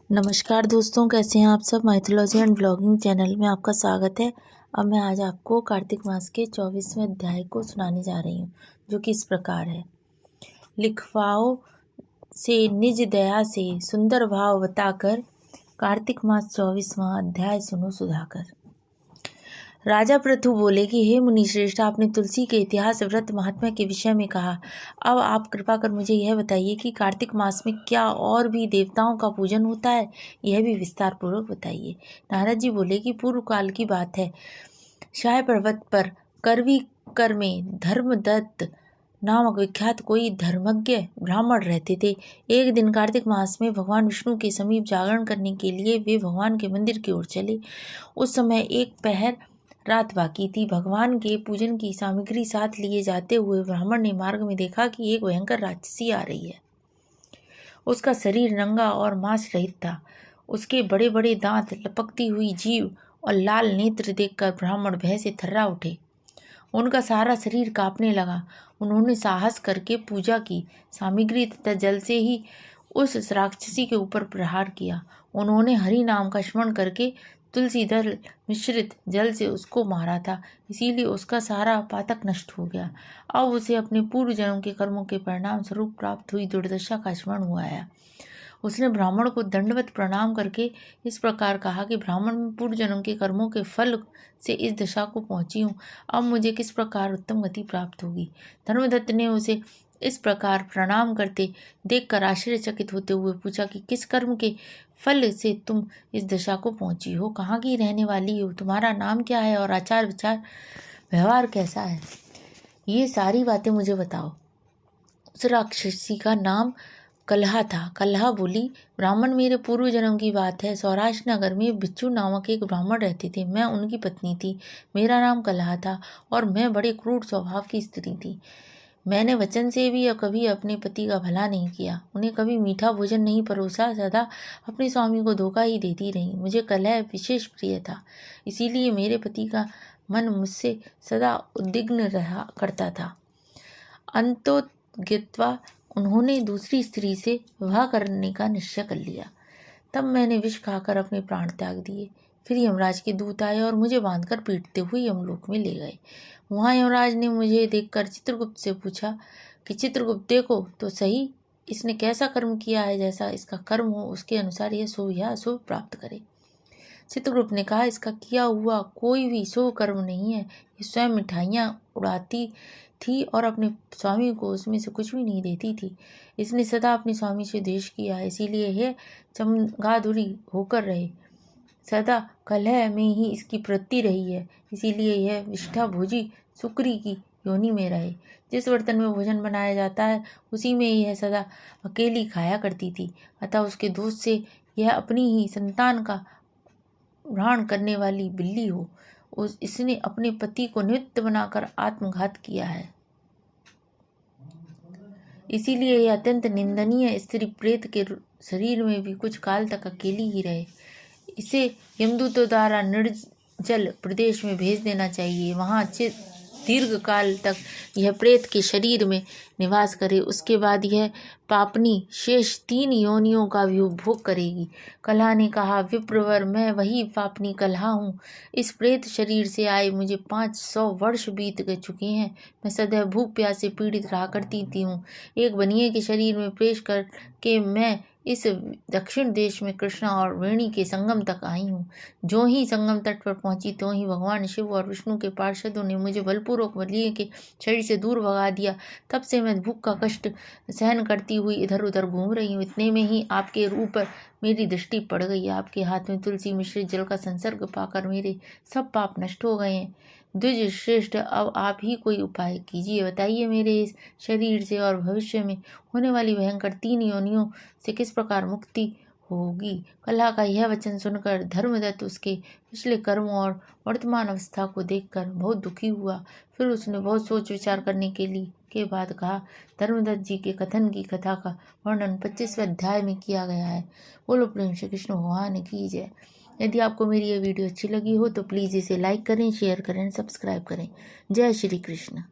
नमस्कार दोस्तों, कैसे हैं आप सब। माइथोलॉजी एंड ब्लॉगिंग चैनल में आपका स्वागत है। अब मैं आज आपको कार्तिक मास के 24वें अध्याय को सुनाने जा रही हूँ, जो कि इस प्रकार है। लिखवाओ से निज दया से सुंदर भाव बताकर, कार्तिक मास 24वां अध्याय सुनो सुधाकर। राजा पृथु बोले कि हे मुनि श्रेष्ठ, आपने तुलसी के इतिहास, व्रत, महात्म्य के विषय में कहा। अब आप कृपा कर मुझे यह बताइए कि कार्तिक मास में क्या और भी देवताओं का पूजन होता है, यह भी विस्तार पूर्वक बताइए। नारद जी बोले कि पूर्व काल की बात है। शाय पर्वत पर करवी कर में धर्मदत्त नामक विख्यात कोई धर्मज्ञ ब्राह्मण रहते थे। एक दिन कार्तिक मास में भगवान विष्णु के समीप जागरण करने के लिए वे भगवान के मंदिर की ओर चले। उस समय एक पहर रात बाकी थी। भगवान के पूजन की सामग्री साथ लिए जाते हुए ब्राह्मण ने मार्ग में देखा कि एक भयंकर राक्षसी आ रही है। उसका शरीर नंगा और मांस रहित था। उसके बड़े बड़े दांत, लपकती हुई जीभ और लाल नेत्र देखकर ब्राह्मण भय से थर्रा उठे। उनका सारा शरीर कांपने लगा। उन्होंने साहस करके पूजा की सामग्री तथा जल से ही उस राक्षसी के ऊपर प्रहार किया। उन्होंने हरि नाम का स्मरण करके तुलसी दल मिश्रित जल से उसको मारा था, इसीलिए उसका सारा पातक नष्ट हो गया। अब उसे अपने पूर्व जन्म के कर्मों के परिणाम स्वरूप प्राप्त हुई दुर्दशा का स्मरण हुआ है। उसने ब्राह्मण को दंडवत प्रणाम करके इस प्रकार कहा कि ब्राह्मण, में पूर्व जन्म के कर्मों के फल से इस दशा को पहुंची हूँ। अब मुझे किस प्रकार उत्तम गति प्राप्त होगी। धर्मदत्त ने उसे इस प्रकार प्रणाम करते देखकर आश्चर्यचकित होते हुए पूछा कि किस कर्म के फल से तुम इस दशा को पहुंची हो, कहाँ की रहने वाली हो, तुम्हारा नाम क्या है और आचार विचार व्यवहार कैसा है, ये सारी बातें मुझे बताओ। उस राक्षसी का नाम कलहा था। कलहा बोली, ब्राह्मण, मेरे पूर्व जन्म की बात है। सौराष्ट्र नगर में बिच्छू नामक एक ब्राह्मण रहते थे। मैं उनकी पत्नी थी। मेरा नाम कलहा था और मैं बड़े क्रूर स्वभाव की स्त्री थी। मैंने वचन से भी कभी अपने पति का भला नहीं किया, उन्हें कभी मीठा भोजन नहीं परोसा, सदा अपने स्वामी को धोखा ही देती रही। मुझे कलह विशेष प्रिय था, इसीलिए मेरे पति का मन मुझसे सदा उद्विग्न रहा करता था। अंतोज्ञत्वा उन्होंने दूसरी स्त्री से विवाह करने का निश्चय कर लिया। तब मैंने विष खाकर अपने प्राण त्याग दिए। फिर यमराज के दूत आए और मुझे बांधकर पीटते हुए यमलोक में ले गए। वहाँ यमराज ने मुझे देखकर चित्रगुप्त से पूछा कि चित्रगुप्त, देखो तो सही, इसने कैसा कर्म किया है। जैसा इसका कर्म हो उसके अनुसार यह शुभ या अशुभ प्राप्त करे। चित्रगुप्त ने कहा, इसका किया हुआ कोई भी शुभ कर्म नहीं है। ये स्वयं मिठाइयाँ उड़ाती थी और अपने स्वामी को उसमें से कुछ भी नहीं देती थी। इसने सदा अपने स्वामी से द्वेष किया है, इसीलिए यह चमगादुरी होकर रहे। सदा कलह में ही इसकी प्रवृत्ति रही है, इसीलिए यह विष्ठा भोजी सुकरी की योनि में रहे। जिस बर्तन में भोजन बनाया जाता है उसी में यह सदा अकेली खाया करती थी। अतः उसके दोष से यह अपनी ही संतान का भ्राण करने वाली बिल्ली हो। इसने अपने पति को निमित्त बनाकर आत्मघात किया है, इसीलिए यह अत्यंत निंदनीय स्त्री प्रेत के शरीर में भी कुछ काल तक अकेली ही रहे। इसे यमदूतों द्वारा निर्जल प्रदेश में भेज देना चाहिए। वहाँ दीर्घ काल तक यह प्रेत के शरीर में निवास करे। उसके बाद यह पापनी शेष 3 योनियों का भी उपभोग करेगी। कलहा ने कहा, विप्रवर, मैं वही पापनी कलहा हूँ। इस प्रेत शरीर से आए मुझे 500 वर्ष बीत चुके हैं। मैं सदैव भूख प्यास से पीड़ित रहा करती हूँ। एक बनिए के शरीर में प्रवेश करके मैं इस दक्षिण देश में कृष्णा और वेणी के संगम तक आई हूँ। जो ही संगम तट पर पहुंची तो ही भगवान शिव और विष्णु के पार्षदों ने मुझे बलपूर्वक बलिए के शरीर से दूर भगा दिया। तब से मैं भूख का कष्ट सहन करती हुई इधर उधर घूम रही हूँ। इतने में ही आपके ऊपर मेरी दृष्टि पड़ गई। आपके हाथ में तुलसी मिश्रित जल का संसर्ग पाकर मेरे सब पाप नष्ट हो गए हैं। द्विज श्रेष्ठ, अब आप ही कोई उपाय कीजिए। बताइए, मेरे इस शरीर से और भविष्य में होने वाली भयंकर 3 योनियों से किस प्रकार मुक्ति होगी। कलहा का यह वचन सुनकर धर्मदत्त उसके पिछले कर्मों और वर्तमान अवस्था को देखकर बहुत दुखी हुआ। फिर उसने बहुत सोच विचार करने के बाद कहा, धर्मदत्त जी के कथन की कथा का वर्णन 25वें अध्याय में किया गया है। बोलो प्रेम श्री कृष्ण भगवान की जय। यदि आपको मेरी ये वीडियो अच्छी लगी हो तो प्लीज़ इसे लाइक करें, शेयर करें, सब्सक्राइब करें। जय श्री कृष्ण।